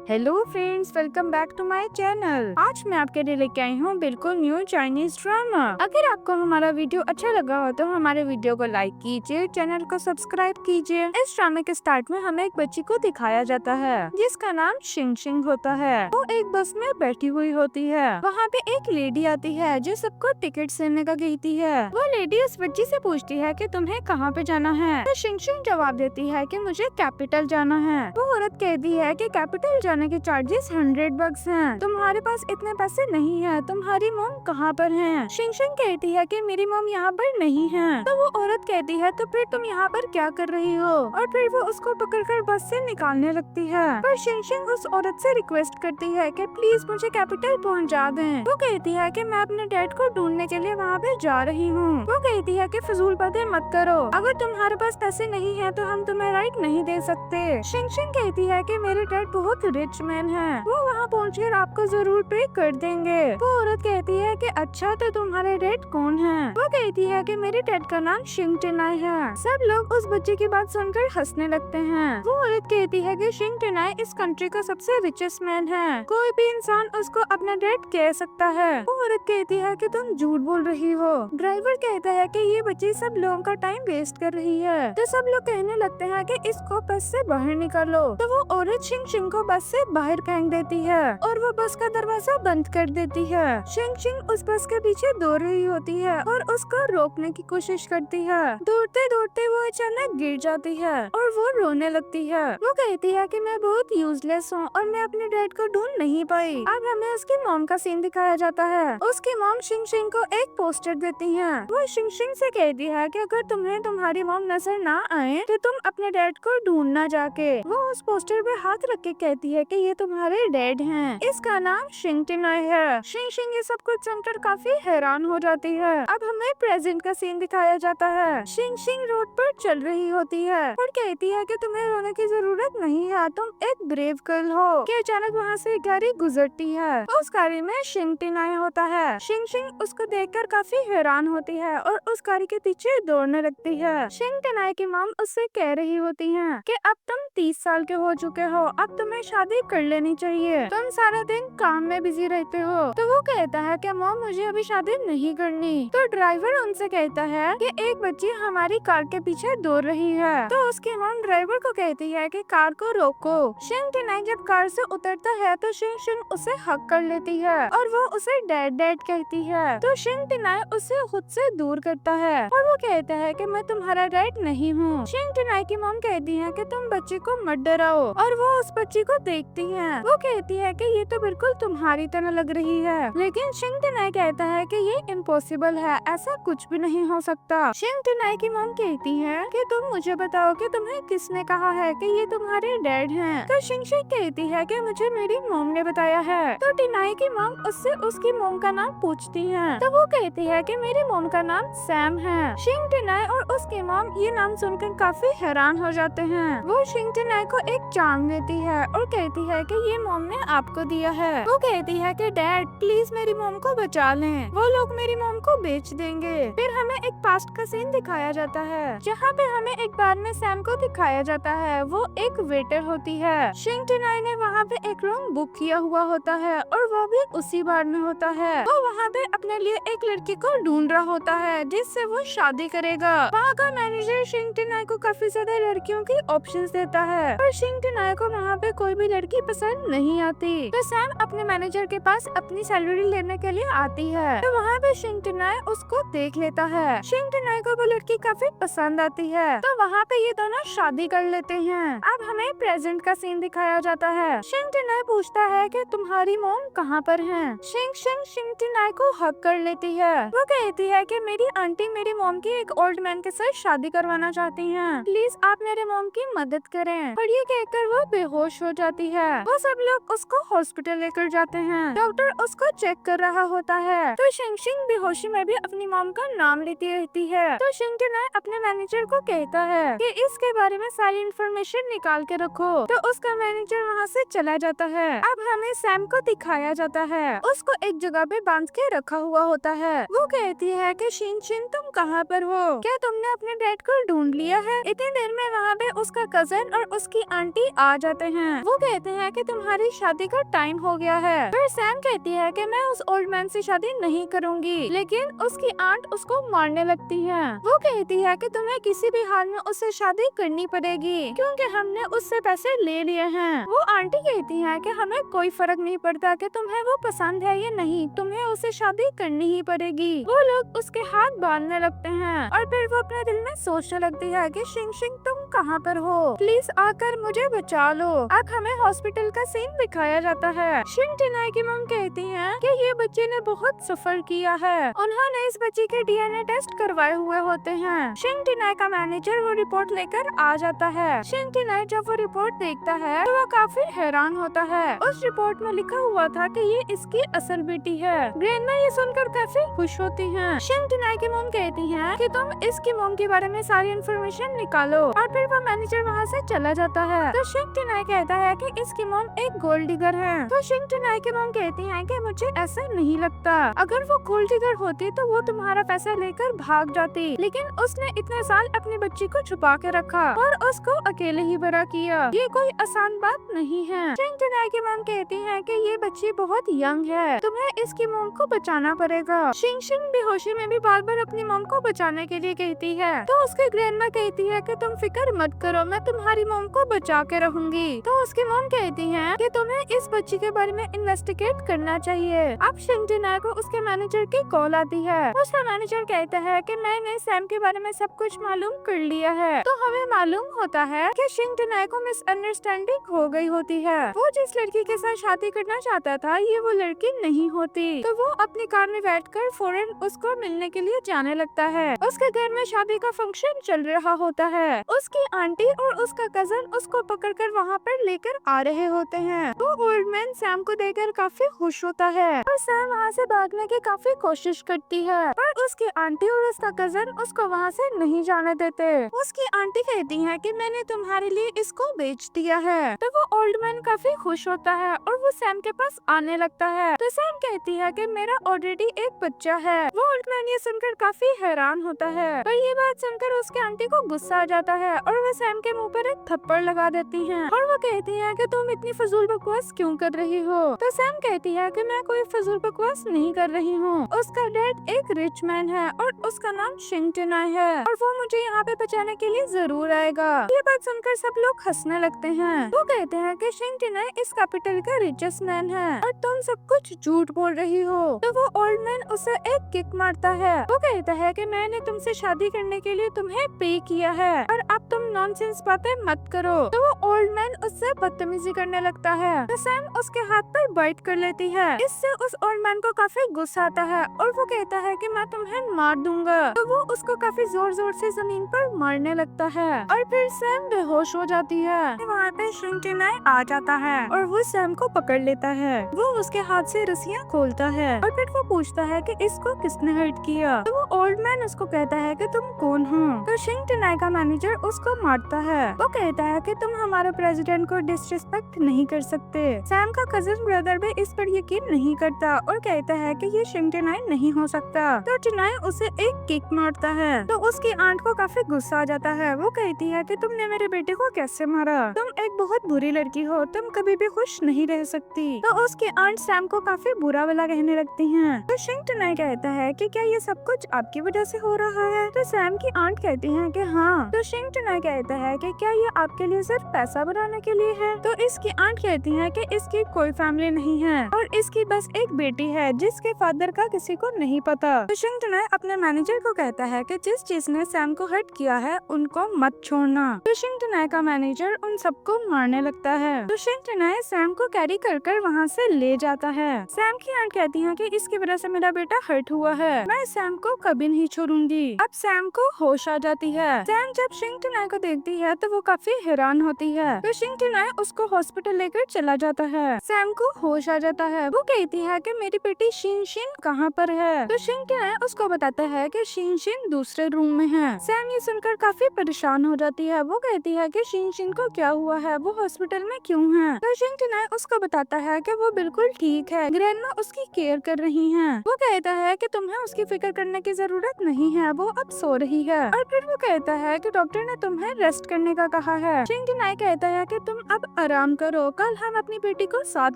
Hello friends, welcome back to my channel. आज मैं आपके लिए लेके आई हूँ बिल्कुल न्यू चाइनीज ड्रामा। अगर आपको हमारा वीडियो अच्छा लगा हो तो हमारे वीडियो को लाइक कीजिए, चैनल को सब्सक्राइब कीजिए। इस ड्रामे के स्टार्ट में हमें एक बच्ची को दिखाया जाता है जिसका नाम शिंग शिंग होता है। वो एक बस में बैठी हुई होती है। वहाँ पे एक लेडी आती है जो सबको टिकट देने का कहती है। वो लेडी उस बच्ची से पूछती है कि तुम्हें कहाँ पे जाना है। तो शिंग शिंग जवाब देती है कि मुझे कैपिटल जाना है। वो औरत कहती है कि कैपिटल जाने के चार्जेस 100 बक्स हैं। तुम्हारे पास इतने पैसे नहीं है। तुम्हारी मॉम कहाँ पर है? शिंग शिंग कहती है कि मेरी मॉम यहाँ पर नहीं है। तो वो औरत कहती है तो फिर तुम यहाँ पर क्या कर रही हो? और फिर वो उसको पकड़कर बस से निकालने लगती है। पर शिंग शिंग उस औरत से रिक्वेस्ट करती है कि प्लीज मुझे कैपिटल पहुँचा दें। वो कहती है कि मैं अपने डैड को ढूंढने के लिए वहाँ पे जा रही हूँ। वो कहती है कि फिजूल बातें मत करो। अगर तुम्हारे पास पैसे नहीं है तो हम तुम्हें राइड नहीं दे सकते। शिंग शिंग कहती है कि मेरे डैड बहुत रिच मैन है, वो वहाँ पहुँचकर आपको जरूर पे कर देंगे। वो औरत कहती है कि अच्छा तो तुम्हारे डैड कौन है? वो कहती है कि मेरे डैड का नाम शिंग टेनाई है। सब लोग उस बच्चे की बात सुनकर हंसने लगते हैं। वो औरत कहती है कि शिंग टेनाई इस कंट्री का सबसे रिचेस्ट मैन है, कोई भी इंसान उसको अपना डैड कह सकता है। वो औरत कहती है कि तुम झूठ बोल रही हो। ड्राइवर कहता है कि ये बच्ची सब लोगों का टाइम वेस्ट कर रही है। तो सब लोग कहने लगते हैं कि इसको बस से बाहर निकालो। तो वो औरत शिंग शिंग को बस से बाहर फेंक देती है और वो बस का दरवाजा बंद कर देती है। शिंग शिंग उस बस के पीछे दौड़ रही होती है और उसको रोकने की कोशिश करती है। दौड़ते दौड़ते वो अचानक गिर जाती है और वो रोने लगती है। वो कहती है कि मैं बहुत यूजलेस हूँ और मैं अपने डैड को ढूंढ नहीं पाई। अब हमें उसकी मॉम का सीन दिखाया जाता है। उसकी मॉम शिंग शिंग को एक पोस्टर देती है। वो शिंग शिंग से कहती है कि अगर तुम्हें तुम्हारी मॉम नजर ना आए तो तुम अपने डैड को ढूंढना जाके। वो उस पोस्टर पे हाथ रख के कहती है कि ये तुम्हारे डैड हैं। इसका नाम शिंग टेनाई है। शिंग शिंग ये सब कुछ सुनकर काफी हैरान हो जाती है। अब हमें प्रेजेंट का सीन दिखाया जाता है। शिंग शिंग रोड पर चल रही होती है और कहती है कि तुम्हें रोने की जरूरत नहीं है, तुम एक ब्रेव गर्ल हो। कि अचानक वहाँ से एक गाड़ी गुजरती है। उस गाड़ी में शिंग टेनाई होता है। शिंग शिंग उसको देखकर काफी हैरान होती है और उस गाड़ी के पीछे दौड़ने लगती है। शिंग टेनाई की मॉम उससे कह रही होती है कि अब तुम 30 साल के हो चुके हो, अब तुम्हें शादी कर लेनी चाहिए, तुम सारा दिन काम में बिजी रहते हो। तो वो कहता है कि मॉम मुझे अभी शादी नहीं करनी। तो ड्राइवर उनसे कहता है कि एक बच्ची हमारी कार के पीछे दौड़ रही है। तो उसकी मॉम ड्राइवर को कहती है कि कार को रोको। शिंग टेनाई जब कार से उतरता है तो शिंग शिंग उसे हक कर लेती है और वो उसे डैड डैड कहती है। तो शिंग टेनाई उसे खुद से दूर करता है और वो कहता है कि मैं तुम्हारा डैड नहीं हूँ। शिंग टेनाई की मॉम कहती है कि तुम बच्चे को मत डराओ और वो उस बच्ची को देखती है। वो कहती है कि ये तो बिल्कुल तुम्हारी तरह लग रही है, लेकिन शिंग टेनाई कहता है कि ये इम्पॉसिबल है, ऐसा कुछ भी नहीं हो सकता। शिंग टेनाई की मॉम कहती है कि तुम मुझे बताओ कि तुम्हें किसने कहा है कि ये तुम्हारे डैड हैं। तो शिंग शिंग कहती है कि मुझे मेरी मॉम ने बताया है। तो टेनाई की मॉम उससे उसकी मॉम का नाम पूछती है। तो वो कहती है कि मेरी मॉम का नाम सैम है। शिंग टेनाई और उसकी मॉम ये नाम सुनकर काफी हैरान हो जाते हैं। वो शिंग टेनाई को एक चार्म देती है और कहती है कि ये मॉम ने आपको दिया है। वो कहती है कि डैड प्लीज मेरी मॉम को बचा लें, वो लोग मेरी मॉम को बेच देंगे। फिर हमें एक पास्ट का सीन दिखाया जाता है जहाँ पे हमें एक बार में सैम को दिखाया जाता है। वो एक वेटर होती है। शिंग टेनाई ने वहाँ पे एक रूम बुक किया हुआ होता है और वो भी उसी बार में होता है। वो वहाँ पे अपने लिए एक लड़की को ढूंढ रहा होता है जिससे वो शादी करेगा। वहाँ का मैनेजर शिंग टेनाई को काफी ज्यादा लड़कियों की ऑप्शंस देता है पर शिंग टेनाई को वहाँ पे कोई भी लड़की पसंद नहीं आती। तो सैम अपने मैनेजर के पास अपनी सैलरी लेने के लिए आती है। तो वहाँ पे शिंग टेनाई उसको देख लेता है। शिंग टेनाई को वो लड़की काफी पसंद आती है तो वहाँ पे ये दोनों शादी कर लेते हैं। अब हमें प्रेजेंट का सीन दिखाया जाता है। शिंग टेनाई पूछता है कि तुम्हारी मॉम कहाँ पर है? शिंग शिंग शिंग टेनाई को हक कर लेती है। वो कहती है कि मेरी आंटी मेरी मॉम की एक ओल्ड मैन के साथ शादी करवाना चाहती हैं। प्लीज आप मेरे मॉम की मदद करें। और ये कहकर वो बेहोश हो जाती है। वो सब लोग उसको हॉस्पिटल लेकर जाते हैं। डॉक्टर उसको चेक कर रहा होता है तो शिंग शिंग बेहोशी में भी अपनी मॉम का नाम लेती रहती है। तो शिंग टेनाई अपने मैनेजर को कहता है कि इसके बारे में सारी इन्फॉर्मेशन निकाल के रखो। तो उसका मैनेजर वहाँ से चला जाता है। अब हमें सैम को दिखाया जाता है। उसको एक जगह पे बांध के रखा हुआ होता है। वो कहती है कि शिन शिन तुम कहाँ पर हो? क्या तुमने अपने डैड को ढूंढ लिया है? इतनी देर में वहाँ पे उसका कजन और उसकी आंटी आ जाते हैं। वो कहते कहते हैं कि तुम्हारी शादी का टाइम हो गया है। फिर सैम कहती है कि मैं उस ओल्ड मैन से शादी नहीं करूंगी, लेकिन उसकी आंट उसको मारने लगती है। वो कहती है कि तुम्हें किसी भी हाल में उससे शादी करनी पड़ेगी क्योंकि हमने उससे पैसे ले लिए हैं। वो आंटी कहती है कि हमें कोई फर्क नहीं पड़ता कि तुम्हें वो पसंद है या नहीं, तुम्हें उससे शादी करनी ही पड़ेगी। वो लोग उसके हाथ बांधने लगते हैं और फिर वो अपने दिल में सोचने लगती है कि शिंग शिंग तुम कहाँ पर हो, प्लीज आकर मुझे बचा लो। अब हमें हॉस्पिटल का सीन दिखाया जाता है। शिंग टिनाई की मम कहती है कि ये बच्चे ने बहुत सफर किया है, उन्होंने इस बच्चे के डीएनए टेस्ट करवाए हुए होते हैं। शिंग टिनाई का मैनेजर वो रिपोर्ट लेकर आ जाता है। शिंग टिनाई जब वो रिपोर्ट देखता है तो वो काफी हैरान होता है। उस रिपोर्ट में लिखा हुआ था कि ये इसकी असल बेटी है। ग्रैंडमा ये सुनकर काफी खुश होती हैं। शिंग टिनाई की मम कहती है कि तुम इसकी मम के बारे में सारी इन्फॉर्मेशन निकालो, और फिर वो मैनेजर वहाँ से चला जाता है। तो शिंग टिनाई कहता है कि इसकी मम एक गोल्ड डिगर है। तो शिंग टिनाई की मम कहती है कि मुझे ऐसा नहीं लगता, अगर वो गोल्ड डिगर होती तो वो तुम्हारा पैसा लेकर भाग जाती, लेकिन उसने इतने साल अपनी बच्ची को छुपा के रखा और उसको अकेले ही बड़ा किया। ये कोई आसान बात नहीं है। शिंग टिनाई की मम कहती है कि ये बच्ची बहुत यंग है, तुम्हें इसकी मम को बचाना पड़ेगा। शिंग शिंग बेहोशी में भी बार बार अपनी मम को बचाने के लिए कहती है। तो उसके ग्रैंडमा कहती है कि तुम फिक्र मत करो, मैं तुम्हारी मम को बचा के रहूंगी। तो उसकी मम कहती है कि तुम्हें इस बच्ची के बारे में इन्वेस्टिगेट करना चाहिए। अब शिंग टिनाई को उसके मैनेजर की कॉल आती है। उसका मैनेजर कहता है कि मैंने सैम के बारे में सब कुछ मालूम कर लिया है। तो हमें मालूम होता है कि शिंग टिनाई को मिसअंडरस्टैंडिंग हो गई होती है। वो जिस लड़की के साथ शादी करना चाहता था ये वो लड़की नहीं होती। तो वो अपनी कार में बैठकर फौरन उसको मिलने के लिए जाने लगता है। उसके घर में शादी का फंक्शन चल रहा होता है। उसकी आंटी और उसका कजन उसको पकड़कर वहाँ पर लेकर आ रहे होते हैं। वो ओल्ड मैन सैम को देखकर काफी खुश होता है और सैम वहाँ से भागने की काफी कोशिश करती है, पर उसकी आंटी और उसका कजन उसको वहाँ से नहीं जाने देते। उसकी आंटी कहती है कि मैंने तुम्हारे लिए इसको बेच दिया है। तो वो ओल्ड मैन काफी खुश होता है और वो सैम के पास आने लगता है। तो सैम कहती है कि मेरा ऑलरेडी एक बच्चा है। वो ओल्ड मैन ये सुनकर काफी हैरान होता है, पर ये बात सुनकर उसके आंटी को गुस्सा आ जाता है और वो सैम के मुंह पर एक थप्पड़ लगा देती है और वो कहती है कि तुम इतनी फजूल बकवास क्यों कर रही हो। तो सैम कहती है कि मैं कोई फजूल बकवास नहीं कर रही हूँ। उसका डैड एक रिच मैन है और उसका नाम शिंग टिनाई है और वो मुझे यहाँ पे बचाने के लिए जरूर आएगा। ये बात सुनकर सब लोग हंसने लगते हैं। वो कहते हैं कि शिंग टिनाई इस कैपिटल का रिचेस्ट मैन है और तुम सब कुछ झूठ बोल रही हो। तो वो ओल्ड मैन उसे एक किक मारता है। वो कहता है कि मैंने तुमसे शादी करने के लिए तुम्हें पे किया है और अब तुम नॉनसेंस बातें मत करो। तो वो ओल्ड मैन उससे बदतमीजी करने लगता है। तो सैम उसके हाथ पर बाइट कर लेती है। इससे उस ओल्ड मैन को काफी गुस्सा आता है और वो कहता है कि मैं तुम्हें मार दूंगा। तो वो उसको काफी जोर जोर से जमीन पर मारने लगता है और फिर सैम बेहोश हो जाती है। वहाँ पे शिंग टिनाई आ जाता है और वो सैम को पकड़ लेता है। वो उसके हाथ से रस्सियाँ खोलता है और फिर वो पूछता है कि इसको किसने हर्ट किया। तो वो ओल्ड मैन उसको कहता है कि तुम कौन हो। तो शिंग टिनाई का मैनेजर उसको मारता है। वो कहता है कि तुम हमारे प्रेसिडेंट को डिसरिस्पेक्ट नहीं कर सकते। सैम का कजिन ब्रदर भी इस पर यकीन नहीं करता और कहता है कि ये शिंग टिनाई नहीं हो सकता। तो टिनाई उसे एक किक मारता है। तो उसकी आंट को काफी गुस्सा आ जाता है। वो कहती है कि तुमने मेरे बेटे को कैसे मारा, तुम एक बहुत बुरी लड़की हो, तुम कभी भी खुश नहीं रह सकती। तो उसकी आंट सैम को काफी बुरा भला कहने लगती हैं। तो शिंग टिनाई कहता है कि क्या ये सब कुछ आपकी वजह से हो रहा है। तो सैम की आंट कहती है कि हाँ। तो शिंग टिनाई कहता है कि क्या ये आपके लिए सिर्फ पैसा बनाने के लिए है। तो इसकी आंट कहती है कि इसकी कोई फैमिली नहीं है और इसकी बस एक बेटी है जिसके फादर का किसी को नहीं पता। तो शिंग टिनाई अपने मैनेजर को कहता है कि जिस चीज ने सैम को हर्ट किया है उनको मत छोड़ना। तो शिंग टिनाई का मैनेजर उन सबको मारने लगता है। तो शिंग टिनाई सैम को कैरी कर कर वहाँ से ले जाता है। सैम की आंट कहती है कि इसकी वजह से मेरा बेटा हर्ट हुआ है, मैं सैम को कभी नहीं छोड़ूंगी। अब सैम को होश आ जाती है। सैम जब शिंग टिनाई को देखती है तो वो काफी हैरान होती है। तो शिंग टिनाई उसको हॉस्पिटल लेकर चला जाता है। सैम को होश आ जाता है। वो कहती है कि मेरी बेटी शिन शिन कहाँ पर है। तो शिंग टिनाई उसको बताता है कि शिन शिन दूसरे रूम में है। सैम ये सुनकर काफी परेशान हो जाती है। वो कहती है कि शिन शिन को क्या हुआ है, वो हॉस्पिटल में क्यों है। तो शिंग टिनाई उसको बताता है कि वो बिल्कुल ठीक है, ग्रैंडमा उसकी केयर कर रही हैं। वो कहता है कि तुम्हें उसकी फिक्र करने की जरूरत नहीं है, वो अब सो रही है। और फिर वो कहता है कि डॉक्टर ने तुम्हें रेस्ट करने का कहा है। शिंग टिनाई कहता है कि तुम अब आराम करो, कल हम अपनी बेटी को साथ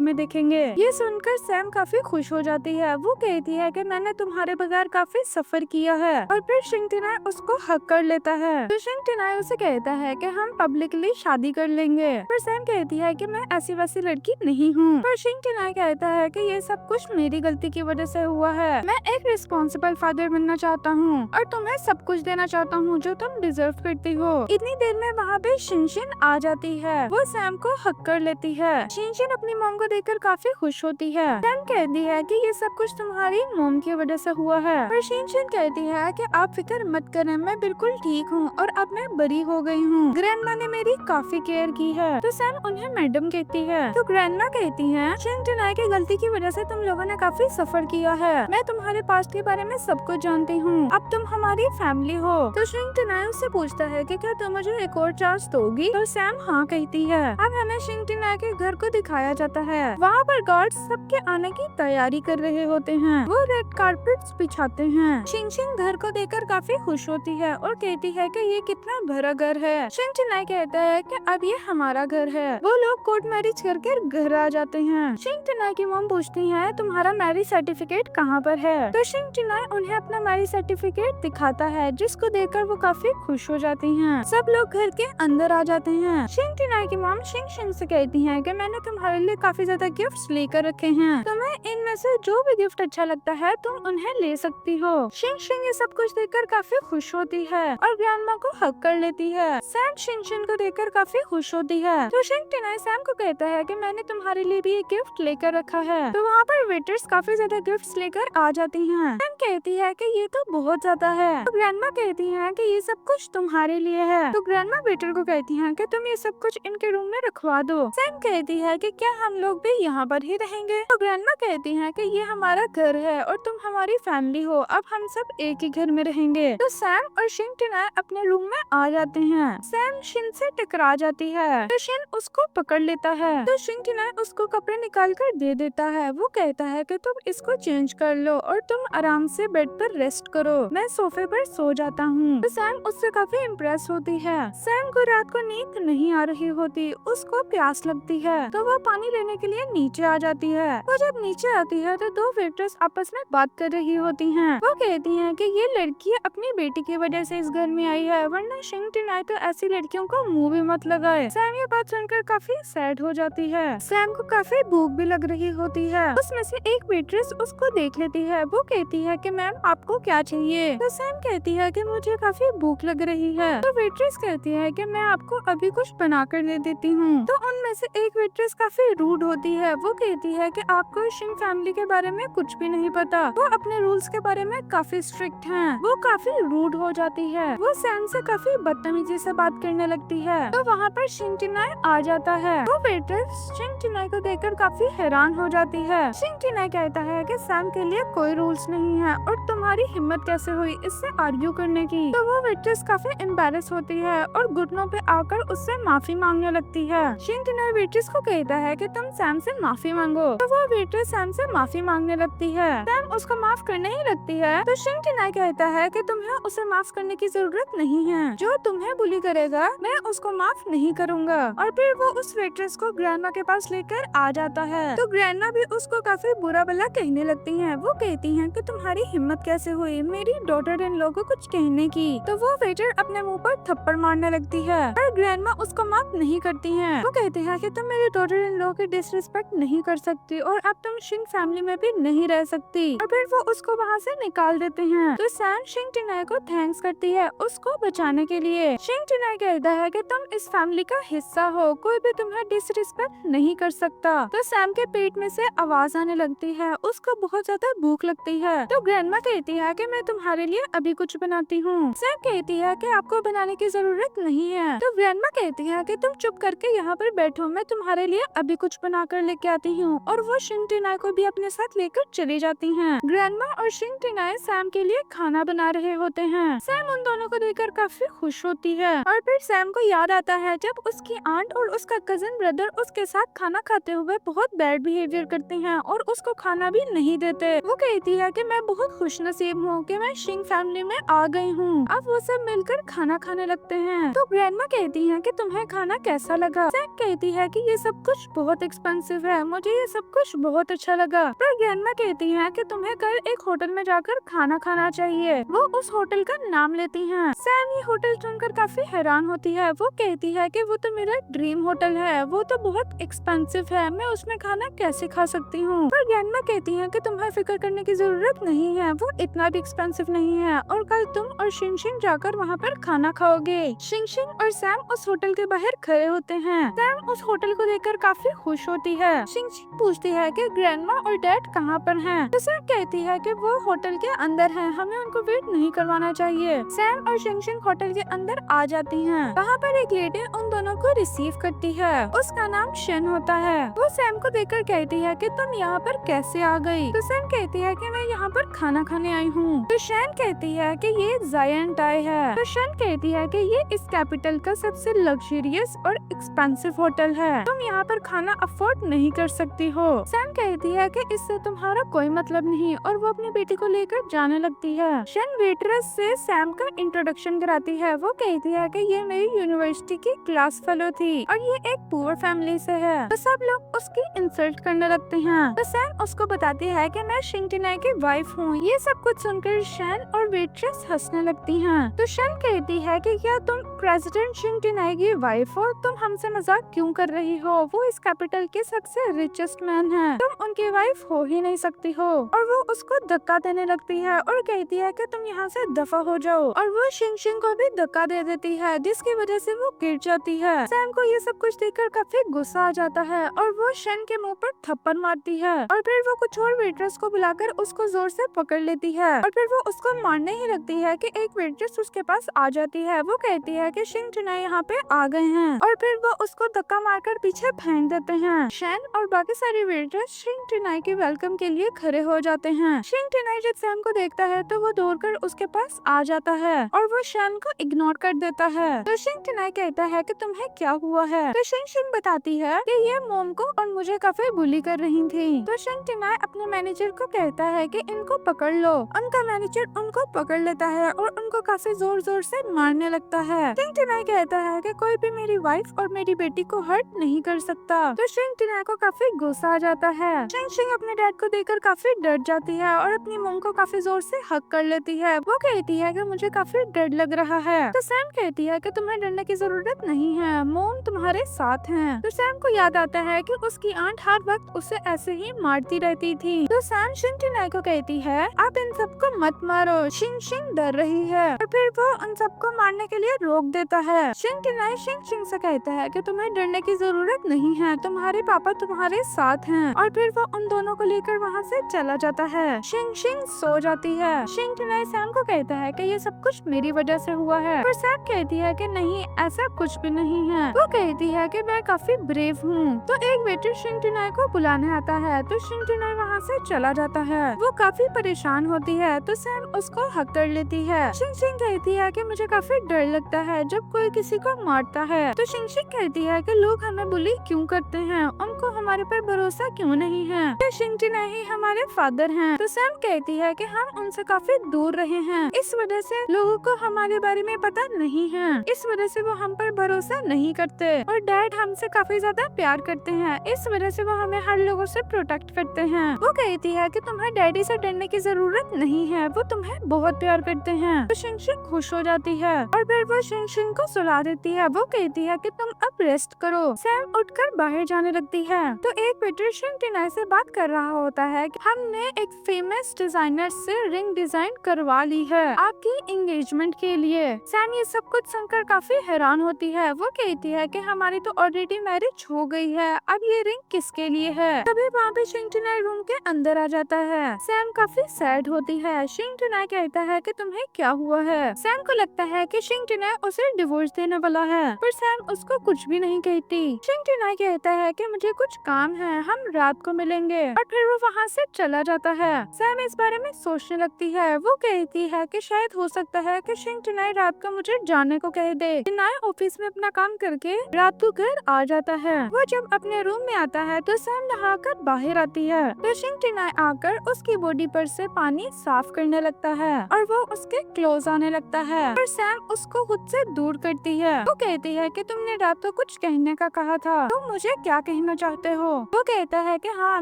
में देखेंगे। ये सुनकर सैम काफी खुश हो जाती है। वो कहती है कि मैंने तुम्हारे बगैर काफी सफर किया है, और फिर शिंग टिनाई उसको हक कर लेता है। तो शिंग टिनाई उसे कहता है कि हम पब्लिकली शादी कर लेंगे। पर सैम कहती है कि मैं ऐसी वैसी लड़की नहीं हूँ। पर शिंग टिनाई कहता है कि ये सब कुछ मेरी गलती की वजह से हुआ है। मैं एक रिस्पॉन्सिबल फादर बनना चाहता हूँ और तुम्हें सब कुछ देना चाहता हूँ जो तुम डिजर्व करती हो। इतनी देर में वहाँ पे शिनशिन आ जाती है। वो सैम को हक कर लेती है। शिनशिन अपनी मॉम को देखकर काफी खुश होती है। सैम कहती है कि ये सब कुछ तुम्हारी मॉम की वजह से हुआ है। पर शिनशिन कहती है कि आप फिक्र मत करें, मैं बिल्कुल ठीक हूँ और अब मैं बरी हो गई हूँ। ग्रैंडमा ने मेरी काफी केयर की है। तो सैम उन्हें मैडम कहती है। तो ग्रैंडमा कहती है, शिंग टिनाई की गलती की वजह से तुम लोगों ने काफी सफर किया है। मैं तुम्हारे पास्ट के बारे में सब कुछ जानती हूँ। अब तुम हमारी फैमिली हो। तो शिंग टिनाई उससे पूछता है कि क्या तुम मुझे एक और चांस दोगी? तो सैम हाँ कहती है। अब हमें शिंग टिनाई के घर को दिखाया जाता है। वहाँ पर गार्ड्स सबके आने की तैयारी कर रहे होते हैं। वो रेड कारपेट्स बिछाते हैं। शिंग घर को देखकर काफी खुश होती है और कहती है कि ये कितना भरा घर है। शिंग टिनाई कहता है कि अब ये हमारा घर है। वो लोग कोर्ट मैरिज करके घर आ जाते हैं। शिंग टिनाई की मॉम पूछती है, तुम्हारा मैरिज सर्टिफिकेट कहाँ पर है? तो शिंग टिनाई उन्हें अपना मैरिज सर्टिफिकेट दिखाता है, जिसको देखकर वो काफी खुश हो जाती हैं। सब लोग घर के अंदर आ जाते हैं। शिंग टिनाई की मॉम शिंग से कहती है कि मैंने तुम्हारे लिए काफी ज्यादा गिफ्ट्स लेकर रखे हैं, तुम्हें इनमें से जो भी गिफ्ट अच्छा लगता है तुम उन्हें ले सकती हो। शिंग ये सब कुछ देखकर काफी खुश होती है और ग्रैंडमा को हक कर लेती है। सैम शिंग को देखकर काफी खुश होती है। तो शिंग टिनाई सैम को कहता है कि मैंने तुम्हारे लिए भी एक गिफ्ट लेकर रखा है। तो वहाँ पर वेटर्स काफी ज्यादा गिफ्ट्स लेकर आ जाती हैं। सैम कहती है कि ये तो बहुत ज्यादा है। तो ग्रैंडमा कहती है कि ये सब कुछ तुम्हारे लिए है। तो ग्रैंडमा वेटर को कहती है कि तुम ये सब कुछ इनके रूम में रखवा दो। सैम कहती है कि क्या हम लोग भी यहाँ पर ही रहेंगे? तो ग्रैंडमा कहती है कि ये हमारा घर है और तुम हमारी फैमिली हो, अब हम सब एक ही घर में रहेंगे। तो सैम और शिंग टिनाई अपने रूम में आ जाते हैं। सैम शिन से टकरा जाती है तो शिन उसको पकड़ लेता है। तो शिंग टिनाई उसको कपड़े निकाल कर दे देता है। वो कहता है कि तुम इसको चेंज कर लो और तुम आराम से बेड पर रेस्ट करो, मैं सोफे पर सो जाता हूँ। तो सैम उससे काफी इम्प्रेस होती है। सैम को रात को नींद नहीं आ रही होती, उसको प्यास लगती है तो वो पानी लेने के लिए नीचे आ जाती है। वो जब नीचे आती है तो दो वेटर्स आपस में बात कर रही होती हैं। वो कहती हैं कि ये लड़की अपनी बेटी की वजह से इस घर में आई है, वरना शिंग टिनाई तो ऐसी लड़कियों को मुंह भी मत लगाए। सैम ये बात सुनकर काफी सैड हो जाती है। सैम को काफी भूख भी लग रही होती है। उसमें से एक वेट्रेस उसको देख लेती है। वो कहती है कि मैम आपको क्या चाहिए? तो सैम कहती है कि मुझे काफी भूख लग रही है। तो वेट्रेस कहती है कि मैं आपको अभी कुछ बना कर दे देती हूँ। तो उनमें से एक वेट्रेस काफी रूड होती है। वो कहती है कि आपको शिंग फैमिली के बारे में कुछ भी नहीं पता, वो अपने रूल्स के बारे में काफी स्ट्रिक्ट हैं। वो काफी रूड हो जाती है। वो सैम से काफी बदतमीजी से बात करने लगती है। तो वहाँ पर शिंग टिनाई आ जाता है। वो वेट्रेस शिंग टिनाई को देखकर काफी हैरान हो जाती है। शिंग टिनाई कहता है कि सैम के लिए कोई रूल्स नहीं है और तुम्हारी हिम्मत कैसे हुई इससे आर्ग्यू करने की। तो वो वेट्रेस काफी एम्बैरेस होती है और घुटनों पे आकर उससे माफी मांगने लगती है। शिंग टिनाई वेट्रेस को कहता है कि तुम सैम से माफी मांगो। तो वो वेट्रेस सैम से माफी मांगने लगती है। सैम उसको माफ करने ही लगती है तो शिंग टिनाई कहता है कि तुम्हें उसे माफ करने की जरूरत नहीं है, जो तुम्हें बुली करेगा मैं उसको माफ नहीं करूँगा। और फिर वो उस वेट्रेस को ग्रैंडमा के पास लेकर आ जाता है। तो ग्रैंडमा भी उसको काफी बुरा भला कहने लगती हैं। वो कहती हैं कि तुम्हारी हिम्मत कैसे हुई मेरी डॉटर इन लोगों को कुछ कहने की। तो वो वेटर अपने मुंह पर थप्पड़ मारने लगती है और ग्रैंडमा उसको माफ नहीं करती हैं। वो कहती है कि तुम मेरी डॉटर इन लोगों की डिसरिस्पेक्ट नहीं कर सकती और अब तुम शिंग फैमिली में भी नहीं रह सकती। और फिर वो उसको वहाँ से निकाल देते हैं। तो सैम शिंग टिनाई को थैंक्स करती है उसको बचाने के लिए। शिंग टिनाई कहता है कि तुम इस फैमिली का हिस्सा हो, कोई भी तुम्हें डिसरिस्पेक्ट नहीं कर सकता। तो सैम के पेट में से आवाज आने लगती है, उसको बहुत ज्यादा भूख लगती है। तो ग्रैंडमा कहती है कि मैं तुम्हारे लिए अभी कुछ बनाती हूँ। सैम कहती है कि आपको बनाने की जरूरत नहीं है। तो ग्रैंडमा कहती है कि तुम चुप करके यहाँ पर बैठो, मैं तुम्हारे लिए अभी कुछ बना कर लेके आती हूँ। और वो शिंग टिनाई को भी अपने साथ लेकर चली जाती हैं। ग्रैंडमा और शिंग टिनाई सैम के लिए खाना बना रहे होते हैं। सैम उन दोनों को देखकर काफी खुश होती है। और फिर सैम को याद आता है जब उसकी आंट और उसका कजिन ब्रदर उसके साथ खाना खाते हुए बहुत बैड बिहेवियर करते हैं और उसको खाना भी नहीं देते। वो कहती है कि मैं बहुत खुशनसीब हूँ कि मैं शिंग फैमिली में आ गई हूँ। अब वो सब मिलकर खाना खाने लगते हैं। तो ग्रैंडमा कहती है कि तुम्हें खाना कैसा लगा? सैम कहती कहती है कि ये सब कुछ बहुत एक्सपेंसिव है, मुझे ये सब कुछ बहुत अच्छा लगा। पर ग्रैंडमा कहती है कि तुम्हें कल एक होटल में जाकर खाना खाना चाहिए। वो उस होटल का नाम लेती हैं। सैम ये होटल सुनकर काफी हैरान होती है। वो कहती है कि वो तो मेरा ड्रीम होटल है, वो तो बहुत एक्सपेंसिव है, मैं उसमें खाना कैसे खा सकती हूँ। पर ग्रैंडमा कहती है कि तुम्हें फिक्र करने की जरूरत नहीं है, वो इतना भी एक्सपेंसिव नहीं है और कल तुम और शिंग जाकर वहाँ पर खाना खाओगे। शिंग और सैम उस होटल के बाहर खड़े होते हैं। सैम उस होटल को देखकर काफी खुश होती है। शिंग पूछती है कि ग्रैंडमा और डैड कहाँ पर हैं? तो सैम कहती है कि वो होटल के अंदर हैं, हमें उनको वेट नहीं करवाना चाहिए। सैम और शिंग होटल के अंदर आ जाती हैं। वहाँ पर एक लेडी उन दोनों को रिसीव करती है। उसका नाम शेन होता है। वो सैम को देखकर कहती है कि तुम यहाँ पर कैसे आ गई? तो सैम कहती है कि मैं यहाँ पर खाना खाने आई हूँ। तो शेन कहती है कि ये जायंट आई है। तो शेन कहती है कि ये इस कैपिटल का सबसे लग्जरियस और एक्सपेंसिव होटल है, तुम यहाँ पर खाना अफोर्ड नहीं कर सकती हो। सैम कहती है कि इससे तुम्हारा कोई मतलब नहीं और वो अपनी बेटी को लेकर जाने लगती है। शेन वेटरेस से सैम का इंट्रोडक्शन कराती है। वो कहती है कि ये मेरी यूनिवर्सिटी की क्लास फेलो थी और ये एक पुअर फैमिली से है। तो सब लोग उसकी इंसल्ट करने लगते हैं। तो सैम उसको बताती है कि मैं शिंग की वाइफ हूँ। ये सब कुछ सुनकर शेन और वेट्रेस हंसने लगती हैं। तो शेन कहती है कि क्या तुम प्रेसिडेंट शिंग की वाइफ हो? तुम हमसे मजाक क्यों कर रही हो? वो इस कैपिटल के सबसे रिचेस्ट मैन हैं, तुम उनकी वाइफ हो ही नहीं सकती हो। और वो उसको धक्का देने लगती है और कहती है कि तुम यहाँ से दफा हो जाओ। और वो शिंग को भी धक्का दे देती है, जिसकी वजह से वो गिर जाती है। सैम को ये सब कुछ देखकर काफी गुस्सा आ जाता है और वो शेन के मुंह पर थप्पड़ मारती है। और फिर वो कुछ और वेट्रेस को बुलाकर उसको जोर से पकड़ लेती है और फिर वो उसको मारने ही लगती है कि एक वेट्रेस उसके पास आ जाती है। वो कहती है कि शिंग यहाँ पे आ गए हैं और फिर वो उसको धक्का मारकर पीछे फेंक देते हैं। शेन और बाकी सारे वेट्रेस शिंग के वेलकम के लिए खड़े हो जाते हैं। शिंग जब सैम को देखता है तो वो दौड़कर उसके पास आ जाता है और वो शेन को इग्नोर कर देता है। तो शिंग कहता है कि तुम्हें क्या हुआ है? तो शिंग बताती है कि ये मोम को और मुझे काफी बुली कर रही थी। तो शिंग अपने मैनेजर को कहता है कि इनको पकड़ लो। उनका मैनेजर उनको पकड़ लेता है और उनको काफी जोर जोर से मारने लगता है। शिंग कहता है कि कोई भी मेरी वाइफ और मेरी बेटी को हर्ट नहीं कर सकता। तो शिंग को काफी गुस्सा आ जाता है। शिंग अपने डैड को देखकर काफी डर जाती है और अपनी मोम को काफी जोर से हक कर लेती है। वो कहती है कि मुझे काफी डर लग रहा है। तो सैम कहती है कि तुम्हें डरने की जरूरत नहीं है, मोम तुम्हारे साथ है। तो सैम को याद आता है कि उसकी आंट हर वक्त उसे ऐसे ही मारती रहती थी। तो सैम शिंग को कहती है आप इन सबको मत मारो। शिंग डर रही है और फिर वो उन सबको मारने के लिए रोक देता है। शिंग से कहता है कि तुम्हें डरने की जरूरत नहीं है, तुम्हारे पापा तुम्हारे साथ हैं। और फिर वो उन दोनों को लेकर वहाँ से चला जाता है। शिंग सो जाती है। शिंग सैम को कहता है कि ये सब कुछ मेरी वजह से हुआ है, पर सैम कहती है कि नहीं, ऐसा कुछ भी नहीं है। वो कहती है कि मैं काफी ब्रेव हूँ। तो एक वेटर शिंग को बुलाने आता है तो शिंग वहाँ से चला जाता है। वो काफी परेशान होती है तो सैम उसको हक कर लेती है। शिंग कहती है कि मुझे काफी डर लगता है जब कोई किसी को मारता है। तो शिंग कहती है कि लोग हमें बुली क्यों करते हैं, उनको हमारे पर भरोसा क्यों नहीं है, शिंग ही हमारे फादर हैं। तो सैम कहती है कि हम उनसे काफी दूर रहे हैं, इस वजह से लोगों को हमारे बारे में पता नहीं है, इस वजह से वो हम पर भरोसा नहीं करते। और डैड हमसे काफी ज्यादा प्यार करते हैं, इस वजह से वो हमें हर लोगों से प्रोटेक्ट करते हैं। वो कहती है कि तुम्हें डैडी से डरने की जरूरत नहीं है, वो तुम्हें बहुत प्यार करते हैं। तो शिंग खुश हो जाती है और फिर वो शिंग को सुला देती है। वो कहती है कि तुम अब रेस्ट करो। सैम उठकर बाहर जाने लगती है तो एक वेटर शिंग से बात कर रहा होता है कि हमने एक फेमस डिजाइनर से रिंग डिजाइन करवा ली है आपकी एंगेजमेंट के लिए। सैम ये सब कुछ सुनकर काफी हैरान होती है। वो कहती है कि हमारी तो ऑलरेडी मैरिज हो गई है, अब ये रिंग किसके लिए है। तभी वहाँ पे शिंग रूम के अंदर आ जाता है। सैम काफी सैड होती है। शिंग कहता है कि तुम्हें क्या हुआ है। सैम को लगता है कि शिंग उसे डिवोर्स देने वाला है, पर सैम उसको कुछ भी नहीं कहती। शिंग कहता है कि मुझे कुछ काम है, हम रात को मिलेंगे, और फिर वो वहाँ से चला जाता है। सैम इस बारे में सोचने लगती है। वो कहती है कि शायद हो सकता है कि शिंग रात को मुझे जाने को कह दे। टिनाई ऑफिस में अपना काम करके रात को घर आ जाता है। वो जब अपने रूम में आता है तो सैम नहाकर बाहर आती है तो शिंग आकर उसकी बॉडी पर से पानी साफ करने लगता है और वो उसके क्लोज आने लगता है, और सैम उसको खुद से दूर करती है। वो कहती है कि तुमने रात को कुछ कहने कहने का कहा था, तुम मुझे क्या कहना चाहते हो? वो कहता है कि हाँ,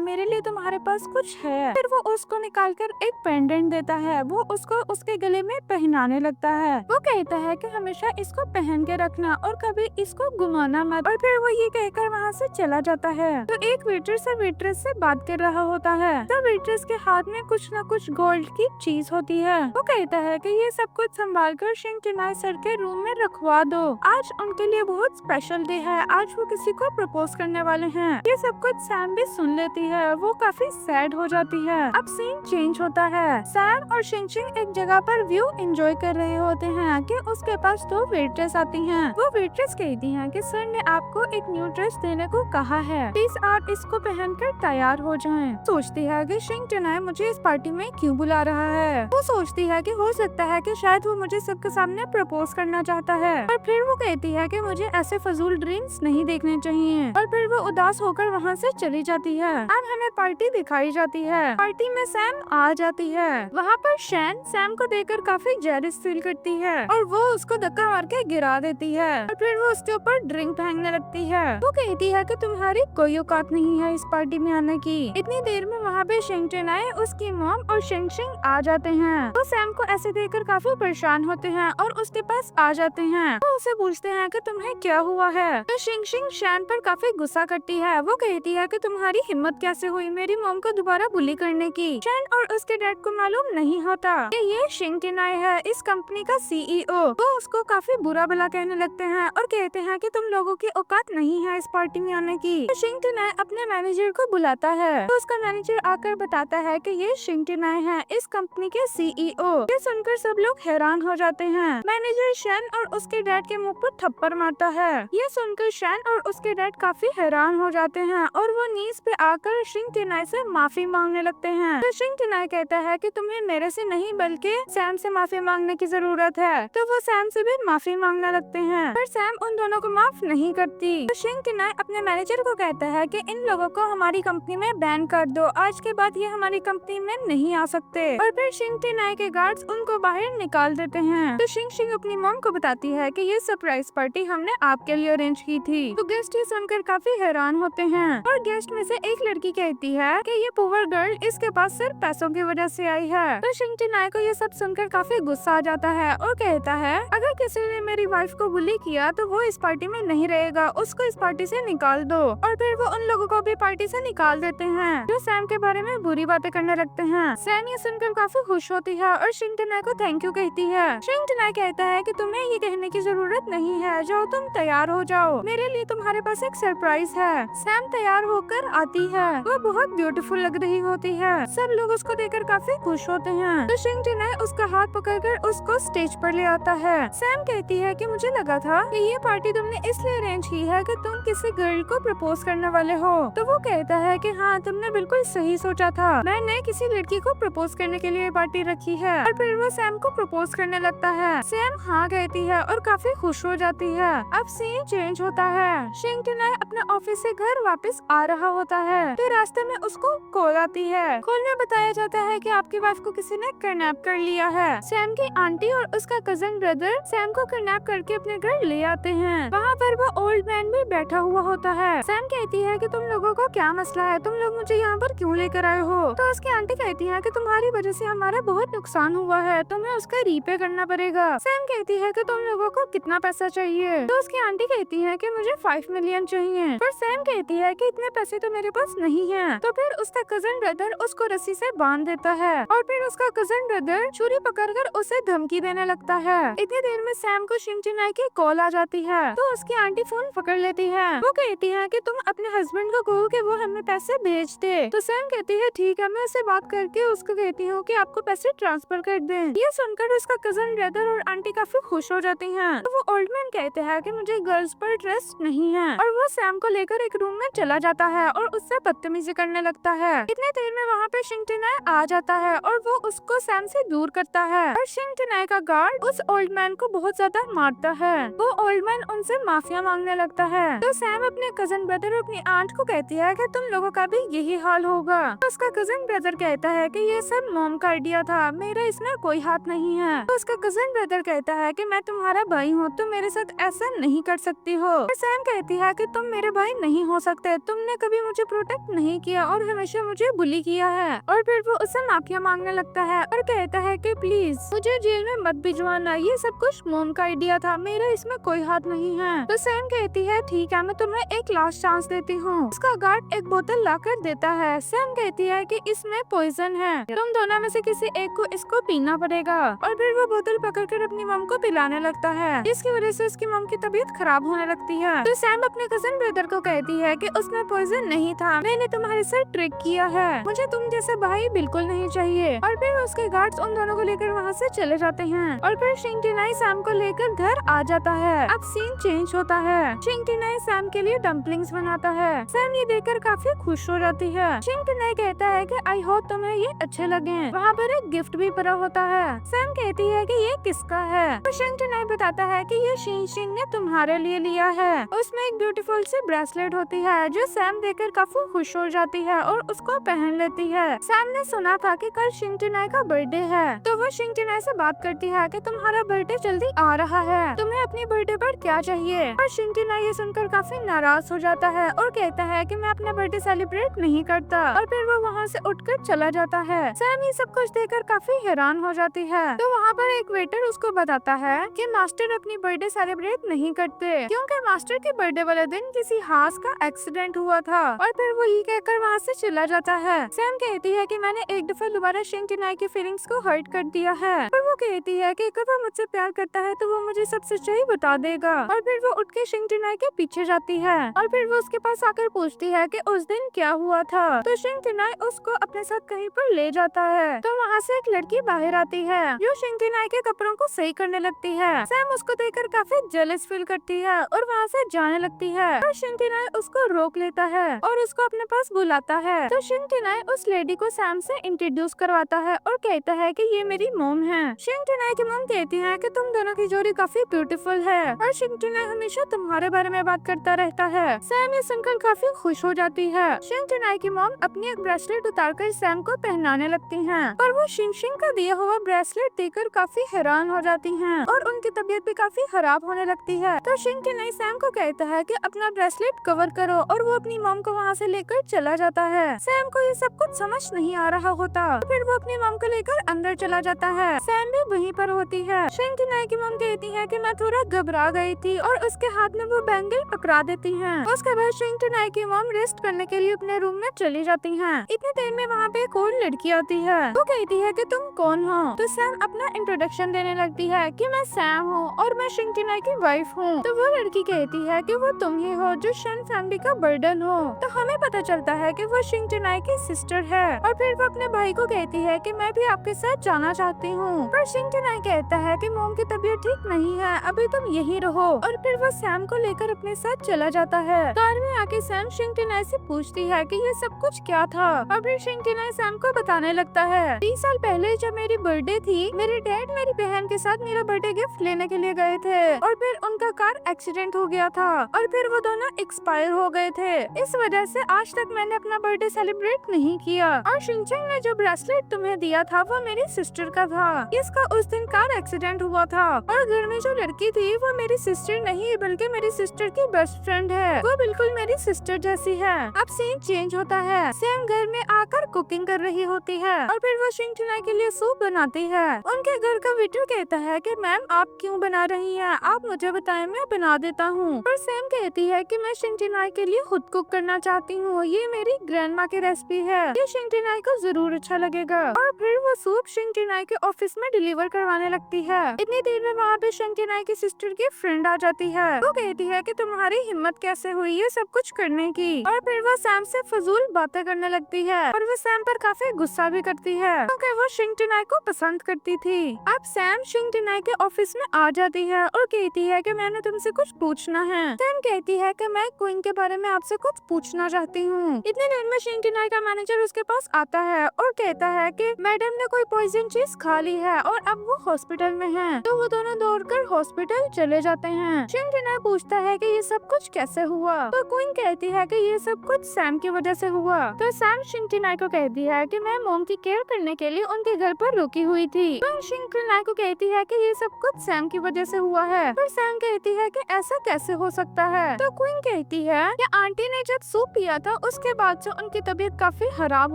मेरे लिए तुम्हारे पास कुछ है। फिर वो उसको निकालकर एक पेंडेंट देता है, वो उसको उसके गले में पहनाने लगता है। वो कहता है कि हमेशा इसको पहन के रखना और कभी इसको घुमाना मत। और फिर वो ये कहकर वहाँ से चला जाता है। तो एक वेट्रेस वेट्रेस से बात कर रहा होता है, तो वेट्रेस के हाथ में कुछ न कुछ गोल्ड की चीज होती है। वो कहता है कि ये सब कुछ संभाल कर शिंग चिनाई सर के रूम में रखवा दो, आज उनके लिए बहुत स्पेशल डे है, आज वो किसी को प्रपोज करने वाले हैं। ये सब कुछ सैम भी सुन लेती है, वो काफी सैड हो जाती है। अब सीन चेंज होता है, सैम और शिंग चिंग एक जगह पर व्यू एंजॉय कर रहे होते हैं कि उसके पास दो वेट्रेस आती हैं। वो वेट्रेस कहती हैं कि सर ने आपको एक न्यू ड्रेस देने को कहा है, प्लीज आप इसको पहनकर तैयार हो जाएं। सोचती है कि शिंग चिनाई मुझे इस पार्टी में क्यों बुला रहा है। वो सोचती है कि हो सकता है कि शायद वो मुझे सबके सामने प्रपोज करना चाहता है। और फिर वो कहती है कि मुझे ऐसे फजूल ड्रीम्स नहीं देखने चाहिए। और फिर वो उदास होकर वहाँ से चली जाती है। अब हमें पार्टी दिखाई जाती है। पार्टी में सैम आ जाती है। वहाँ पर शैन सैम को देखकर काफी जेलस फील करती है और वो उसको धक्का मार के गिरा देती है। और फिर वो उसके ऊपर ड्रिंक फेंकने लगती है। वो कहती है कि तुम्हारी कोई औकात नहीं है इस पार्टी में आने की। इतनी देर में वहाँ पे शिंग चिनाई, उसकी मॉम और शिंग शिंग आ जाते हैं। वो सैम को ऐसे देखकर काफी परेशान होते हैं और उसके पास आ जाते हैं। वो उसे पूछते हैं कि तुम्हें क्या हुआ है। तो शिंग शिंग शैन पर काफी गुस्सा करती है। वो कहती है कि तुम्हारी हिम्मत कैसे हुई मेरी मॉम को दोबारा बुली करने की। शैन और उसके डैड को मालूम नहीं होता कि ये शिंग चिनाई है, इस कंपनी का CEO। वो उसको काफी बुरा भला कहने लगते हैं और कहते हैं कि तुम लोगों की औकात नहीं है इस पार्टी में आने की। तो शिंग चिनाई अपने मैनेजर को बुलाता है, तो उसका मैनेजर आकर बताता है कि ये शिंग चिनाई है, इस कंपनी के CEO। ये सुनकर सब लोग हैरान हो जाते हैं। मैनेजर शैन और उसके डैड के मुंह पर थप्पड़ मारता है। ये सुनकर शैन और उसके डैड काफी हैरान हो जाते हैं और वो नीज पे आकर शिंग चिनाई से माफी मांगने लगते हैं। तो शिंग चिनाई कहता है कि तुम्हें मेरे से नहीं बल्कि सैम से माफी मांगने की जरूरत है। तो वो सैम से भी माफी मांगने लगते हैं, पर सैम उन दोनों को माफ नहीं करती। तो शिंग चिनाई अपने मैनेजर को कहता है कि इन लोगों को हमारी कंपनी में बैन कर दो, आज के बाद ये हमारी कंपनी में नहीं आ सकते। और फिर शिंग चिनाई के गार्ड्स उनको बाहर निकाल देते हैं। तो शिंग शिंग अपनी मॉम को बताती है कि ये सरप्राइज पार्टी हमने आपके लिए अरेंज की थी। तो गेस्ट ये सुनकर काफी हैरान होते हैं और गेस्ट में से एक लड़की कहती है कि ये पुअर गर्ल इसके पास सिर्फ पैसों की वजह से आई है। तो शिंग चिनाई को ये सब सुनकर काफी गुस्सा आ जाता है और कहता है अगर किसी ने मेरी वाइफ को बुली किया तो वो इस पार्टी में नहीं रहेगा, उसको इस पार्टी से निकाल दो। और फिर वो उन लोगों को भी पार्टी से निकाल देते हैं जो सैम के बारे में बुरी बातें करने लगते हैं। सैम ये सुनकर काफी खुश होती है और शिंग चिनाई को थैंक यू कहती है। शिंग चिनाई कहता है कि तुम्हें ये कहने की जरूरत नहीं है, जाओ तुम तैयार हो जाओ, मेरे लिए तुम्हारे पास एक सरप्राइज है। सैम तैयार होकर आती है, वो बहुत ब्यूटीफुल लग रही होती है। सब लोग उसको देखकर काफी खुश होते हैं। तो शिंग चिनाई उसका हाथ पकड़कर उसको स्टेज पर ले आता है। सैम कहती है कि मुझे लगा था कि ये पार्टी तुमने इसलिए अरेंज की है कि तुम किसी गर्ल को प्रपोज करने वाले हो। तो वो कहता है कि हाँ, तुमने बिल्कुल सही सोचा था, मैंने किसी लड़की को प्रपोज करने के लिए पार्टी रखी है। और फिर वो सैम को प्रपोज करने लगता है। सैम हाँ कहती है और काफी खुश हो जाती है। अब सीन चेंज होता है, शिंग चिनाई अपने ऑफिस से घर वापस आ रहा होता है। फिर रास्ते में उसको कॉल आती है। कॉल में बताया जाता है कि आपकी वाइफ को किसी ने किडनैप कर लिया है। सैम की आंटी और उसका कजन ब्रदर सैम को किडनैप करके अपने घर ले आते हैं। वहाँ पर वो ओल्ड मैन भी बैठा हुआ होता है। सैम कहती है कि तुम लोगों को क्या मसला है, तुम लोग मुझे यहाँ पर क्यों लेकर आए हो। तो उसकी आंटी कहती है कि तुम्हारी वजह से हमारा बहुत नुकसान हुआ है, तुम्हें उसका रीपे करना पड़ेगा। सैम कहती है कि तुम लोगों को कितना पैसा चाहिए। तो उसकी आंटी कहती है कि मुझे 5 मिलियन चाहिए। पर सैम कहती है कि इतने पैसे तो मेरे पास नहीं है। तो फिर उसका कजन ब्रदर उसको रस्सी से बांध देता है और फिर उसका कजन ब्रदर छुरी पकड़कर उसे धमकी देने लगता है। इतनी देर में सैम को शिंग चिनाई की कॉल आ जाती है। तो उसकी आंटी फोन पकड़ लेती है। वो कहती है कि तुम अपने हस्बैंड को कहो कि वो हमें पैसे भेज दे। तो सैम कहती है ठीक है, मैं उससे बात करके उसको कहती हूँ कि आपको पैसे ट्रांसफर कर दें। ये सुनकर उसका कजन ब्रदर और आंटी काफी खुश हो जाती हैं। तो वो ओल्ड मैन कहते हैं कि मुझे गर्ल्स पर ट्रस्ट नहीं है और वो सैम को लेकर एक रूम में चला जाता है और उससे बदतमीजी करने लगता है। इतने देर में वहाँ पे शिंग चिनाई आ जाता है और वो उसको सैम से दूर करता है और शिंग चिनाई का गार्ड उस ओल्ड मैन को बहुत ज्यादा मारता है। वो ओल्ड मैन उनसे माफिया मांगने लगता है। तो सैम अपने कजन ब्रदर और अपनी आंट को कहती है कि तुम लोगों का भी यही हाल होगा। तो उसका कजन ब्रदर कहता है कि ये सब मॉम का आइडिया था, मेरा इसमें कोई हाथ नहीं है। तो उसका कजन ब्रदर कहता है कि मैं तुम्हारा भाई हूँ, तुम मेरे साथ ऐसा नहीं कर सकती हो। सैम कहती है कि तुम मेरे भाई नहीं हो सकते, तुमने कभी मुझे प्रोटेक्ट नहीं किया और हमेशा मुझे बुली किया है। और फिर वो उससे माफिया मांगने लगता है और कहता है कि प्लीज मुझे जेल में मत भिजवाना, ये सब कुछ मोम का आइडिया था, मेरा इसमें कोई हाथ नहीं है। तो सैम कहती है ठीक है, मैं तुम्हें एक लास्ट चांस देती हूँ। उसका गार्ड एक बोतल लाकर देता है। सैम कहती है कि इसमें पॉइजन है, तुम दोनों में से किसी एक को इसको पीना पड़ेगा। और फिर वो बोतल पकड़कर अपनी मम को पिलाने लगता है, जिसकी वजह से उसकी मम की तबीयत खराब होने लगती है। तो सैम अपने कजन ब्रदर को कहती है कि उसमें पॉइजन नहीं था, मैंने तुम्हारे साथ ट्रिक किया है, मुझे तुम जैसा भाई बिल्कुल नहीं चाहिए। और फिर उसके गार्ड्स उन दोनों को लेकर वहाँ से चले जाते हैं। और फिर शिंगटिनाई सैम को लेकर घर आ जाता है। अब सीन चेंज होता है, शिंगटिनाई सैम के लिए डम्पलिंग्स बनाता है। सैम ये देखकर काफी खुश हो जाती है। शिंगटिनाई कहता है कि आई होप तुम्हें ये अच्छे लगे। वहाँ पर एक गिफ्ट भी पड़ा होता है। सैम कहती है कि ये किसका है, तो शिंगटिनाई बताता है कि ये शिन ने तुम्हारे लिए लिया है। उसमें एक ब्यूटीफुल सी ब्रेसलेट होती है जो सैम देखकर काफी खुश हो जाती है और उसको पहन लेती है। सैम ने सुना था कि कल शिंगटिनाई का बर्थडे है, तो वो शिंगटिनाई से बात करती है कि तुम्हारा बर्थडे जल्दी आ रहा है, तुम्हें अपनी बर्थडे पर क्या चाहिए। और शिंगटिनाई ये सुनकर काफी नाराज हो जाता है और कहता है कि मैं अपना बर्थडे सेलिब्रेट नहीं करता। और फिर वो वहाँ से उठकर चला जाता है। सैम ये सब कुछ देखकर काफी हैरान हो जाती है। तो वहाँ पर एक वेटर उसको बताता है कि मास्टर अपनी बर्थडे सेलिब्रेट नहीं करते, क्योंकि मास्टर के बर्थडे वाले दिन किसी हास का एक्सीडेंट हुआ था। और फिर वो ये कहकर वहाँ से चला जाता है। सैम कहती है कि मैंने एक दफा दोबारा शिंगटिनाई की फीलिंग्स को हर्ट कर दिया है। पर वो कहती है कि अगर वो मुझसे प्यार करता है तो वो मुझे सब सच्चाई बता देगा। और फिर वो उठ के शिंगटिनाई के पीछे जाती है और फिर वो उसके पास आकर पूछती है कि उस दिन क्या हुआ था। तो शिंगटिनाई उसको अपने साथ कहीं पर ले जाता है। तो वहाँ से एक लड़की बाहर आती है जो शिंगटिनाई के कपड़ों को सही करने लगती है। सैम उसको देखकर काफी जेलस फील करती है और वहाँ से जाने लगती है। और शिंगटिनाई उसको रोक लेता है और उसको अपने पास बुलाता है। तो शिंगटिनाई उस लेडी को सैम से इंट्रोड्यूस करवाता है और कहता है कि ये मेरी मोम है। शिंगटिनाई की मोम कहती है कि तुम दोनों की जोड़ी काफी ब्यूटीफुल है और शिंगटिनाई हमेशा तुम्हारे बारे में बात करता रहता है। सैम ये सुनकर काफी खुश हो जाती है। शिंगटिनाई की मोम अपनी एक ब्रेसलेट उतारकर सैम को पहनाने लगती हैं, पर वो शिंग का दिया हुआ ब्रेसलेट देखकर काफी हैरान हो जाती हैं और उनकी तबीयत भी काफी खराब होने लगती है। तो शिंगटिनाई सैम को कहता है कि अपना ब्रेसलेट कवर करो और वो अपनी मोम को वहाँ से लेकर चला जाता है। सैम को ये सब कुछ समझ नहीं आ रहा होता, फिर वो अपनी मोम को लेकर अंदर चला जाता है। सैम भी वहीं पर होती है। शिंगटिनाई की मोम कहती है कि मैं थोड़ा घबरा गई थी और उसके हाथ में वो बैंगल पकड़ा देती हैं। उसके बाद शिंगटिनाई की मोम रेस्ट करने के लिए अपने रूम में चली जाती हैं। इतनी देर में वहाँ पे एक और लड़की आती है। वो कहती है कि तुम कौन हो। तो सैम अपना इंट्रोडक्शन देने लगती है कि मैं सैम हूँ और मैं शिंगटिनाई की वाइफ हूँ। तो वो लड़की कहती है कि वो तुम ही हो जो शन फैमिली का बर्डन हो। तो हमें पता चलता है कि वो शिंगटिनाई की सिस्टर है। और फिर वो अपने भाई को कहती है कि मैं भी आपके साथ जाना चाहती हूँ। पर शिंगटिनाई कहता है कि मोम की तबीयत ठीक नहीं है, अभी तुम यही रहो। और फिर वो सैम को लेकर अपने साथ चला जाता है। कार में आके सैम शिंगटिनाई से पूछती है कि ये सब कुछ क्या था। और फिर शिंगटिनाई सैम को बताने लगता है 30 साल पहले जब मेरी बर्थडे थी, मेरे डैड मेरी बहन के साथ मेरा बर्थडे गिफ्ट लेने के लिए गए थे और फिर उनका कार एक्सीडेंट हो गया था और फिर वो दोनों एक्सपायर हो गए थे। इस वजह से आज तक मैंने अपना बर्थडे सेलिब्रेट नहीं किया। और शिनचैन ने जो ब्रेसलेट तुम्हें दिया था वो मेरी सिस्टर का था, इसका उस दिन कार एक्सीडेंट हुआ था। और घर में जो लड़की थी वो मेरी सिस्टर नहीं बल्कि मेरी सिस्टर की बेस्ट फ्रेंड है, वो बिल्कुल मेरी सिस्टर जैसी है। अब सीन चेंज होता है। सैम घर में आकर कुकिंग कर रही होती है और फिर वो शिंगटिनाई के लिए सूप बनाती है। उनके घर का वेटर कहता है कि मैम आप क्यों बना रही हैं, आप मुझे बताएं मैं बना देता हूँ। पर सैम कहती है कि मैं शिंगटिनाई के लिए खुद कुक करना चाहती हूँ, ये मेरी ग्रैंडमा की रेसिपी है, ये शिंगटिनाई को जरूर अच्छा लगेगा। और फिर वो सूप शिंगटिनाई के ऑफिस में डिलीवर करवाने लगती है। इतनी देर में वहाँ पे शिंगटिनाई की सिस्टर की फ्रेंड आ जाती है। वो कहती है कि तुम्हारी हिम्मत कैसे हुई ये सब कुछ करने की। और फिर वो सैम से फजूल बातें करने लगती है और वो सैम पर काफी गुस्सा भी करती है क्योंकि वो शिंगटिनाई को पसंद करती थी। अब सैम शिंगटिनाई के ऑफिस में आ जाती है और कहती है कि मैंने तुमसे कुछ पूछना है। सैम कहती है कि मैं क्वीन के बारे में आपसे कुछ पूछना चाहती हूँ। इतने देर में शिंगटिनाई का मैनेजर उसके पास आता है और कहता है कि मैडम ने कोई पॉइजन चीज खा ली है और अब वो हॉस्पिटल में है। तो वो दोनों दौड़कर हॉस्पिटल चले जाते हैं। शिंगटिनाई पूछता है कि ये सब कुछ कैसे हुआ। तो क्वीन कहती है कि ये सब कुछ सैम की वजह से हुआ। तो सैम शिंगटिनाई को कहती है कि मैं मॉम की केयर करने के लिए उनके घर पर रुकी हुई थी। तो शिंगटिनाई को कहती है कि ये सब कुछ सैम की वजह से हुआ है। पर सैम कहती है कि ऐसा कैसे हो सकता है। तो क्वीन कहती है कि आंटी ने जब सूप पिया था उसके बाद से उनकी तबीयत काफी खराब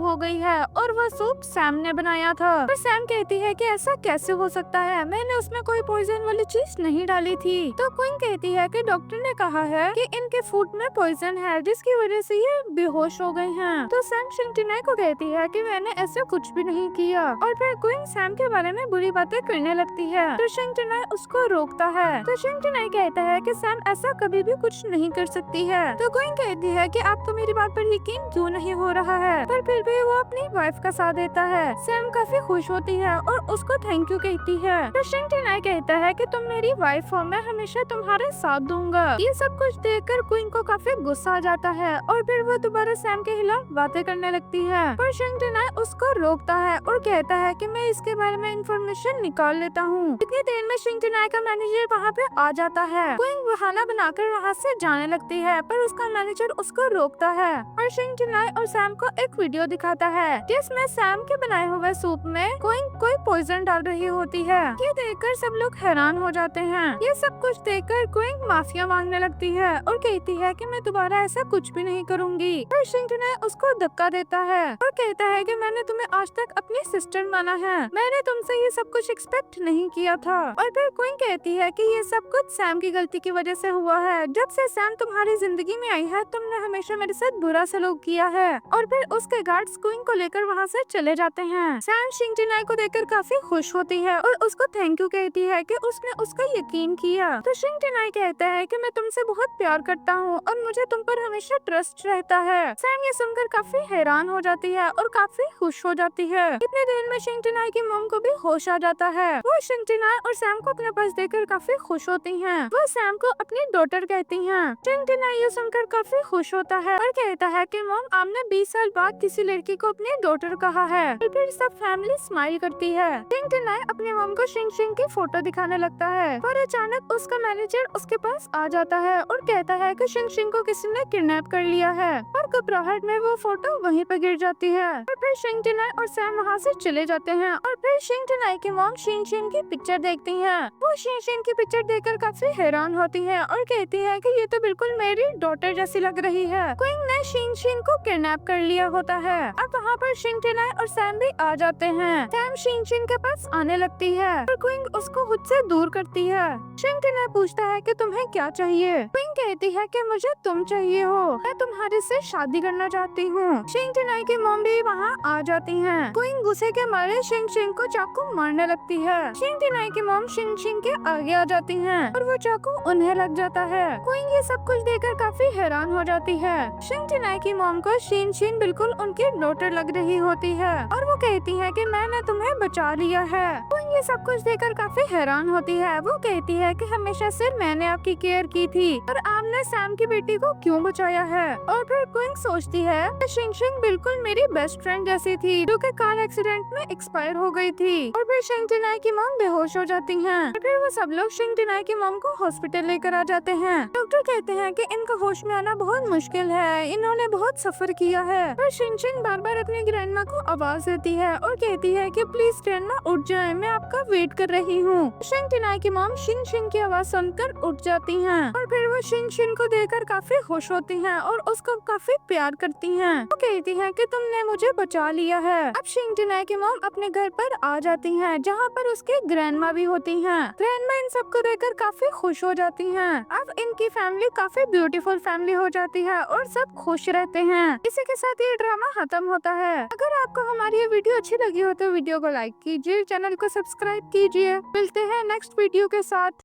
हो गई है और वह सूप सैम ने बनाया था। पर सैम कहती है कि ऐसा कैसे हो सकता है, मैंने उसमें कोई पॉइजन वाली चीज नहीं डाली थी। तो क्वीन कहती है कि डॉक्टर ने कहा है कि इनके फूड में पॉइजन है जिसकी वजह से ये बेहोश हो गए हैं। तो सैम शिंगटिनाई को कहती है कि मैंने ऐसा कुछ भी नहीं किया और फिर क्वीन सैम के बारे में बुरी बातें करने लगती है। तो शिंगटिनाई उसको रोकता है। तो शिंगटिनाई कहता है कि सैम ऐसा कभी भी कुछ नहीं कर सकती है। तो क्वीन कहती है कि आपको मेरी बात पर यकीन क्यों नहीं हो रहा है, पर फिर भी वो अपनी वाइफ का साथ देता है। सैम काफी खुश होती है और उसको थैंक यू कहती है। तो शिंगटिनाई कहता है कि तुम मेरी वाइफ हो, मैं हमेशा तुम्हारे साथ दूंगा। ये सब कुछ देखकर क्वीन को काफी गुस्सा आ जाता है और फिर वो दोबारा सैम के खिलाफ बातें करने लगती है। पर शिंगटिनाई उसको रोकता है और कहता है कि मैं इसके बारे में इंफॉर्मेशन निकाल लेता हूँ। इतनी देर में शिंगटिनाई का मैनेजर वहाँ पे आ जाता है। क्वीन बहाना बनाकर वहाँ से जाने लगती है पर उसका मैनेजर उसको रोकता है और शिंगटिनाई और सैम को एक वीडियो दिखाता है जिसमें सैम के बनाए हुए सूप में क्वीन कोई पॉइजन डाल रही होती है। ये देखकर सब लोग हैरान हो जाते हैं। ये सब कुछ देखकर क्वीन माफिया मांगने लगती है और कहती है कि मैं दोबारा ऐसा कुछ भी नहीं करूंगी। पर शिंगटिनाई उसको धक्का देता है और कहता है कि मैंने तुम्हें आज तक अपनी सिस्टर माना है, मैंने तुमसे ये सब कुछ एक्सपेक्ट नहीं किया था। और फिर क्वीन कहती है कि ये सब कुछ सैम की गलती की वजह से हुआ है। जब से सैम तुम्हारी जिंदगी में आई है तुमने हमेशा मेरे साथ बुरा सलूक किया है। और फिर उसके गार्ड्स क्वीन को लेकर वहाँ से चले जाते हैं। सैम शिंगटिनाई को देखकर काफी खुश होती है और उसको थैंक यू कहती है कि उसने उसका यकीन किया। तो शिंगटिनाई कहता है कि मैं तुमसे बहुत प्यार करता हूँ और मुझे तुम पर हमेशा ट्रस्ट रहता है। सैम ये सुनकर काफी हैरान हो जाती है और काफी खुश हो जाती है। इतने देर में शिंगटिनाई की मॉम को भी होश आ जाता है। वो शिंगटिनाई और सैम को अपने पास देखकर काफी खुश होती हैं। वो सैम को अपनी डॉटर कहती हैं। शिंगटिनाई ये सुनकर काफी खुश होता है और कहता है कि मॉम आपने 20 साल बाद किसी लड़की को अपनी डॉटर कहा है। और फिर सब फैमिली स्माइल करती है। शिंगटिनाई अपनी मॉम को शिंग शिंग की फोटो दिखाने लगता है और अचानक उसका मैनेजर उसके पास आ जाता है और कहता है कि शिंग शिंग को किसी ने किडनैप कर लिया है और घबराहट में वो फोटो वहीं पर गिर जाती है। और फिर शिंगटिनाई और सैम वहाँ से चले जाते हैं और फिर शिंगटिनाई की मॉम शिंग शिंग की पिक्चर देखती है। वो शिंग शिंग की पिक्चर देखकर काफी हैरान होती है और कहती है कि ये तो बिल्कुल मेरी डॉटर जैसी लग रही है। क्वीन ने शिंग शिंग को किडनैप कर लिया होता है। अब वहाँ पर शिंगटिनाई और सैम भी आ जाते हैं। सैम शिंग शिंग के पास आने लगती है और क्वीन उसको खुद से दूर करती है। शिंगटिनाई पूछता है कि तुम्हें क्या चाहिए। क्वीन कहती है कि मुझे तुम चाहिए हो, मैं तुम्हारे से शादी करना चाहती हूँ। शिंगटिनाई की मॉम भी वहाँ आ जाती हैं। क्वीन गुस्से के मारे शिंग शिंग को चाकू मारने लगती है। शिंगटिनाई की मॉम शिंग शिंग के आगे आ जाती हैं और वो चाकू उन्हें लग जाता है। क्वीन ये सब कुछ देखकर काफी हैरान हो जाती है। शिंगटिनाई की मॉम को शिंग शिंग बिल्कुल उनकी डॉटर लग रही होती है और वो कहती है कि मैंने तुम्हें बचा लिया है। क्वीन ये सब कुछ देखकर काफी हैरान होती है। वो कहती है कि हमेशा से मैंने आपकी केयर की थी और आपने सैम की बेटी को क्यों बचाया है। और फिर क्वीन सोचती है कि शिंग शिंग बिल्कुल मेरी बेस्ट फ्रेंड जैसी थी जो कि कार एक्सीडेंट में एक्सपायर हो गई थी। और फिर शिंगटिनाई की मॉम बेहोश हो जाती हैं। और फिर वो सब लोग शिंगटिनाई की मॉम को हॉस्पिटल लेकर आ जाते हैं। डॉक्टर कहते हैं कि इनका होश में आना बहुत मुश्किल है, इन्होंने बहुत सफर किया है। पर शिंग शिंग बार बार अपनी ग्रैंडमा को आवाज देती है और कहती है कि प्लीज ग्रैंडमा उठ जाए, मैं आपका वेट कर रही हूँ। शिंगटिनाई की मॉम शिंग शिंग की आवाज सुनकर उठ जाती हैं और फिर वो शिंग शिंग को देखकर काफी खुश होती हैं और उसको काफी प्यार करती हैं। वो कहती है कि तुमने मुझे बचा लिया है। अब शिंगटिनाई की मॉम अपने घर पर आ जाती हैं जहाँ पर उसके ग्रैंडमा भी होती हैं। ग्रैंडमा इन सबको देखकर काफी खुश हो जाती हैं। अब इनकी फैमिली काफी ब्यूटीफुल फैमिली हो जाती है और सब खुश रहते हैं। इसी के साथ ये ड्रामा खत्म होता है। अगर आपको हमारी ये वीडियो अच्छी लगी हो तो वीडियो को लाइक कीजिए, चैनल को सब्सक्राइब कीजिए। मिलते हैं नेक्स्ट वीडियो के साथ।